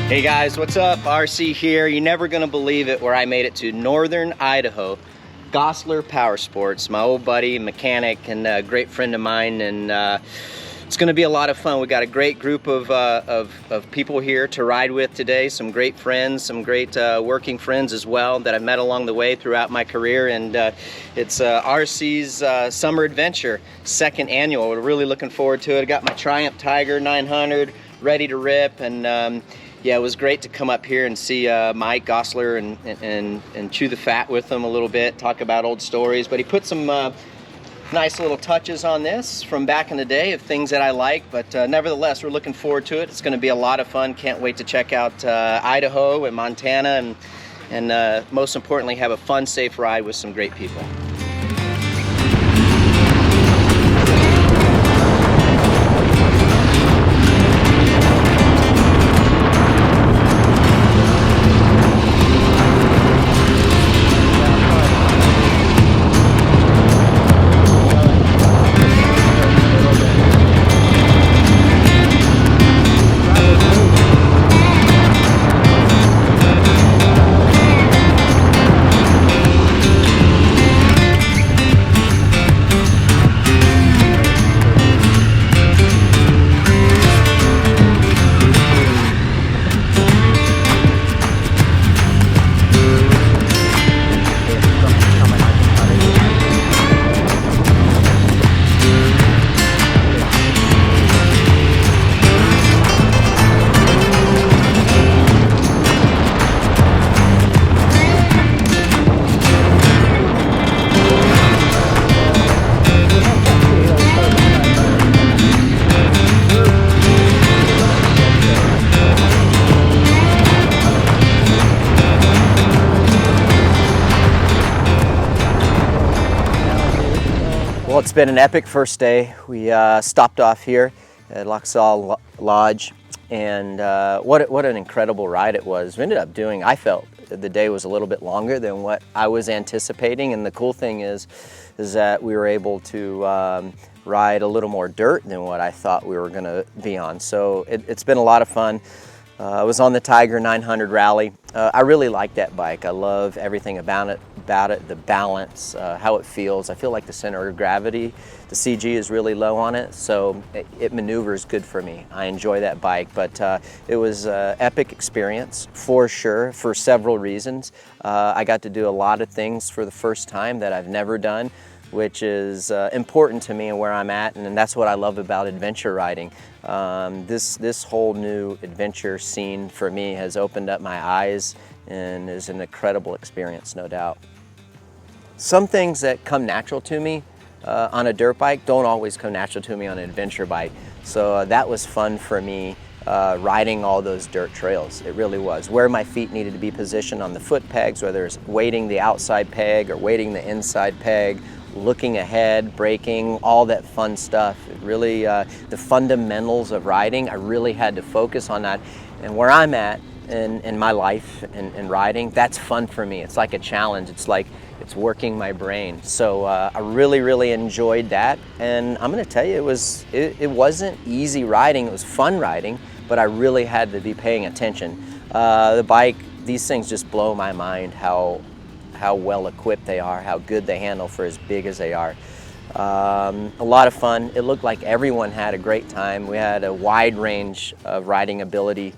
Hey guys, what's up? RC here. You're never gonna believe it where I made it to northern Idaho. Gosler Power Sports, my old buddy, mechanic, and a great friend of mine, and it's gonna be a lot of fun. We got a great group of people here to ride with today, some great friends, some great working friends as well that I've met along the way throughout my career, and it's RC's Summer Adventure, second annual. We're really looking forward to it. I got my Triumph Tiger 900 ready to rip, and yeah, it was great to come up here and see Mike Gosler and chew the fat with him a little bit, talk about old stories. But he put some nice little touches on this from back in the day of things that I like. But nevertheless, we're looking forward to it. It's going to be a lot of fun. Can't wait to check out Idaho and Montana, and most importantly, have a fun, safe ride with some great people. Well, it's been an epic first day. We stopped off here at Laxall Lodge, and what an incredible ride it was. We ended up doing, I felt, the day was a little bit longer than what I was anticipating, and the cool thing is that we were able to ride a little more dirt than what I thought we were going to be on. So it's been a lot of fun. I was on the Tiger 900 rally. I really like that bike. I love everything about it, the balance, how it feels. I feel like the center of gravity, the CG is really low on it, so it maneuvers good for me. I enjoy that bike, but it was an epic experience for sure, for several reasons. I got to do a lot of things for the first time that I've never done, which is important to me and where I'm at, and that's what I love about adventure riding. This whole new adventure scene for me has opened up my eyes and is an incredible experience, no doubt. Some things that come natural to me on a dirt bike don't always come natural to me on an adventure bike, so that was fun for me. Riding all those dirt trails. It really was. Where my feet needed to be positioned on the foot pegs, whether it's weighting the outside peg or weighting the inside peg, looking ahead, braking, all that fun stuff. It really, the fundamentals of riding, I really had to focus on that. And where I'm at in my life and riding, that's fun for me. It's like a challenge. It's like it's working my brain. So I really enjoyed that. And I'm gonna tell you, it wasn't easy riding, it was fun riding, but I really had to be paying attention. The bike, these things just blow my mind how well equipped they are, how good they handle for as big as they are. A lot of fun. It looked like everyone had a great time. We had a wide range of riding ability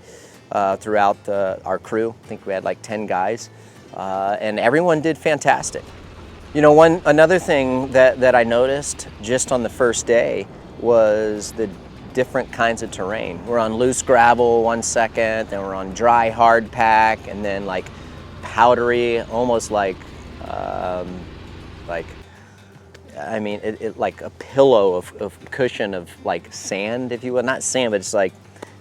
throughout our crew. I think we had like 10 guys, and everyone did fantastic. You know, another thing that I noticed just on the first day was the different kinds of terrain. We're on loose gravel 1 second, then we're on dry hard pack, and then like powdery, almost like I mean, like a pillow of cushion of like sand, if you will. Not sand, but it's like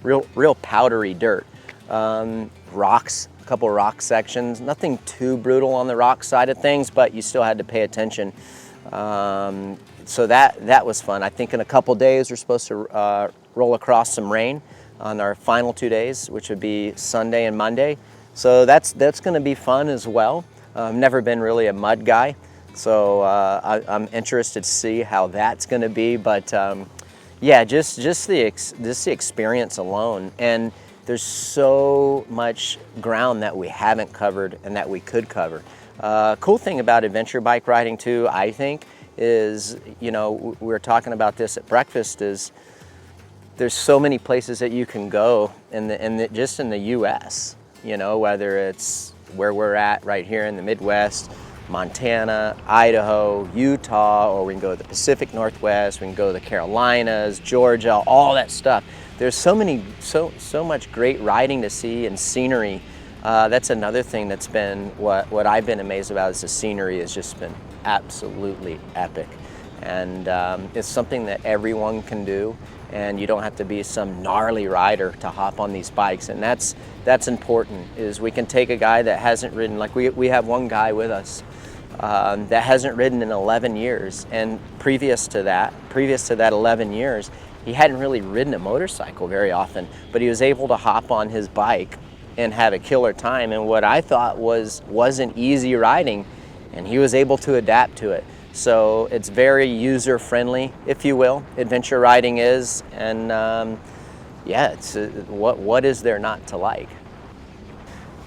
real powdery dirt. Rocks, a couple rock sections. Nothing too brutal on the rock side of things, but you still had to pay attention. So that was fun. I think in a couple days we're supposed to roll across some rain on our final 2 days, which would be Sunday and Monday. So that's going to be fun as well. I've never been really a mud guy, so I'm interested to see how that's going to be. But yeah, just the experience alone, and There's so much ground that we haven't covered and that we could cover. Cool thing about adventure bike riding too, I think, is, you know, we were talking about this at breakfast, is there's so many places that you can go just in the US, you know, whether it's where we're at right here in the Midwest, Montana, Idaho, Utah, or we can go to the Pacific Northwest, we can go to the Carolinas, Georgia, all that stuff. There's so much great riding to see and scenery. That's another thing that's been what I've been amazed about, is the scenery has just been absolutely epic. And it's something that everyone can do, and you don't have to be some gnarly rider to hop on these bikes. And that's important, is we can take a guy that hasn't ridden, like we have one guy with us that hasn't ridden in 11 years. And previous to that 11 years, he hadn't really ridden a motorcycle very often, but he was able to hop on his bike and have a killer time. And what I thought wasn't easy riding, and he was able to adapt to it. So it's very user-friendly, if you will, adventure riding is, and yeah, it's what is there not to like?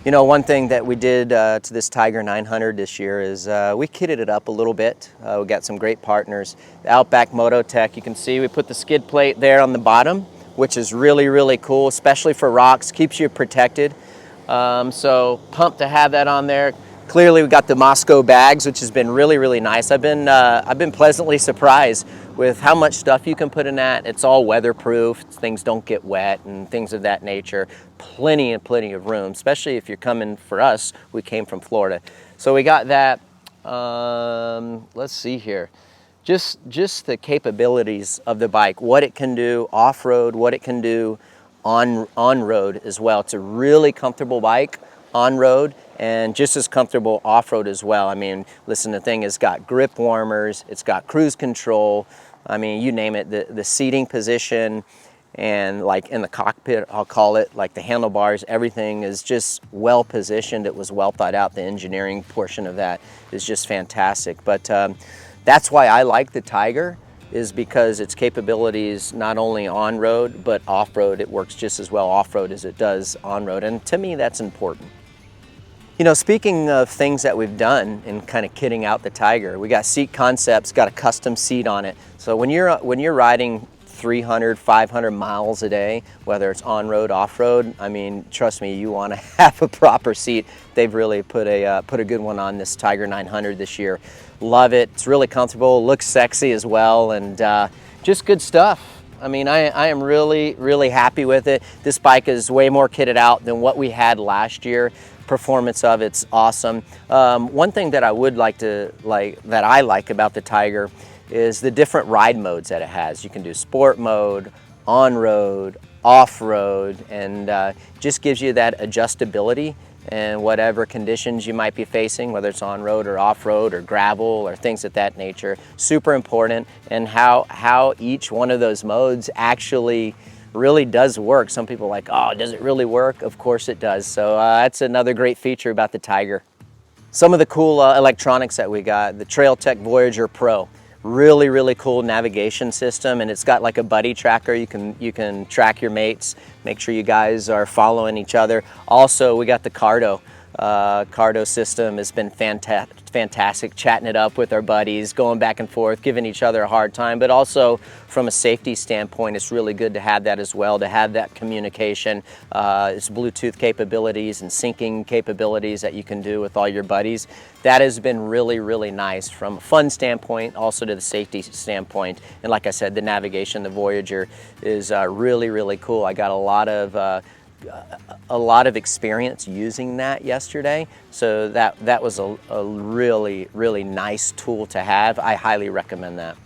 You know, one thing that we did to this Tiger 900 this year is we kitted it up a little bit. We got some great partners. The Outback Mototech, you can see we put the skid plate there on the bottom, which is really, really cool, especially for rocks, keeps you protected. So pumped to have that on there. Clearly we got the Moscow bags, which has been really, really nice. I've been pleasantly surprised with how much stuff you can put in that. It's all weatherproof, things don't get wet and things of that nature. Plenty of room, especially if you're coming, for us, we came from Florida. So we got that. Let's see here. Just the capabilities of the bike, what it can do off-road, what it can do on-road as well. It's a really comfortable bike on-road, and just as comfortable off-road as well. I mean, listen, the thing has got grip warmers, it's got cruise control, I mean, you name it, the seating position, and like in the cockpit, I'll call it, like the handlebars, everything is just well positioned. It was well thought out. The engineering portion of that is just fantastic. But that's why I like the Tiger, is because its capabilities not only on-road, but off-road, it works just as well off-road as it does on-road. And to me, that's important. You know, speaking of things that we've done in kind of kitting out the Tiger, we got Seat Concepts, got a custom seat on it. So when you're riding 300, 500 miles a day, whether it's on-road, off-road, I mean, trust me, you want to have a proper seat. They've really put a good one on this Tiger 900 this year. Love it. It's really comfortable, looks sexy as well, and just good stuff. I mean, I am really, really happy with it. This bike is way more kitted out than what we had last year. Performance of it's awesome. One thing that I like about the Tiger is the different ride modes that it has. You can do sport mode, on-road, off-road, and just gives you that adjustability and whatever conditions you might be facing, whether it's on-road or off-road or gravel or things of that nature. Super important, and how each one of those modes actually really does work. Some people are like, oh, does it really work? Of course it does. So that's another great feature about the Tiger. Some of the cool electronics that we got, the Trailtech Voyager Pro. Really, really cool navigation system, and it's got like a buddy tracker. You can track your mates, make sure you guys are following each other. Also, we got the Cardo. Cardo system has been fantastic, chatting it up with our buddies, going back and forth, giving each other a hard time, but also from a safety standpoint, it's really good to have that as well, to have that communication. It's Bluetooth capabilities and syncing capabilities that you can do with all your buddies. That has been really, really nice from a fun standpoint, also to the safety standpoint. And like I said, the navigation, the Voyager is really, really cool. I got a lot of experience using that yesterday, so that was a really, really nice tool to have. I highly recommend that.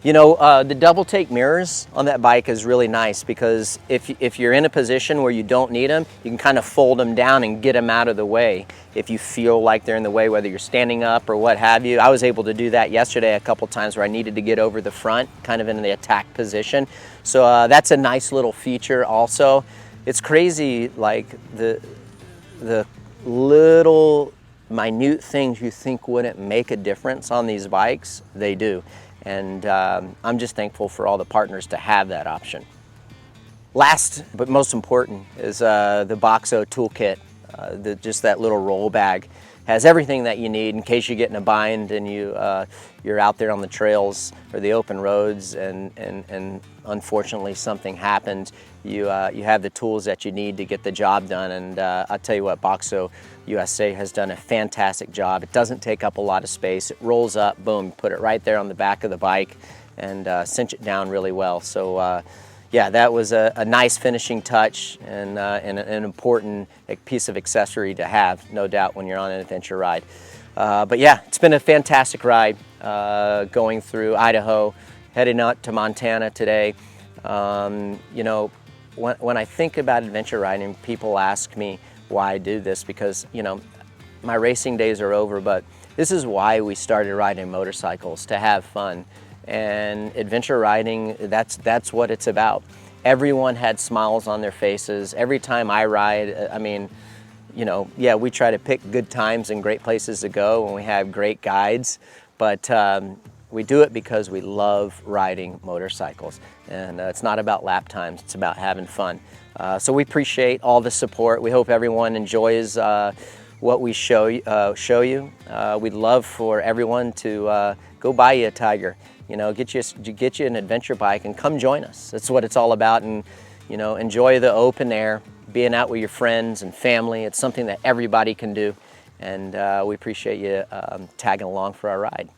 You know, the double take mirrors on that bike is really nice, because if you're in a position where you don't need them, you can kind of fold them down and get them out of the way if you feel like they're in the way, whether you're standing up or what have you. I was able to do that yesterday a couple times where I needed to get over the front, kind of in the attack position. So that's a nice little feature also. It's crazy, like the little minute things you think wouldn't make a difference on these bikes, they do. And I'm just thankful for all the partners to have that option. Last but most important is the Boxo toolkit. Just that little roll bag has everything that you need in case you get in a bind and you're out there on the trails or the open roads and unfortunately something happened. You have the tools that you need to get the job done, and I'll tell you what, Boxo USA has done a fantastic job. It doesn't take up a lot of space. It rolls up, boom, put it right there on the back of the bike and cinch it down really well. So yeah, that was a nice finishing touch and an important piece of accessory to have, no doubt, when you're on an adventure ride. But yeah, it's been a fantastic ride going through Idaho, heading out to Montana today. You know, when I think about adventure riding, people ask me why I do this because, you know, my racing days are over, but this is why we started riding motorcycles, to have fun. And adventure riding, that's what it's about. Everyone had smiles on their faces. Every time I ride, I mean, you know, yeah, we try to pick good times and great places to go, and we have great guides, but we do it because we love riding motorcycles. And it's not about lap times, it's about having fun. So we appreciate all the support. We hope everyone enjoys what we show you. We'd love for everyone to go buy you a Tiger. You know, get you an adventure bike and come join us. That's what it's all about. And, you know, enjoy the open air, being out with your friends and family. It's something that everybody can do. And we appreciate you tagging along for our ride.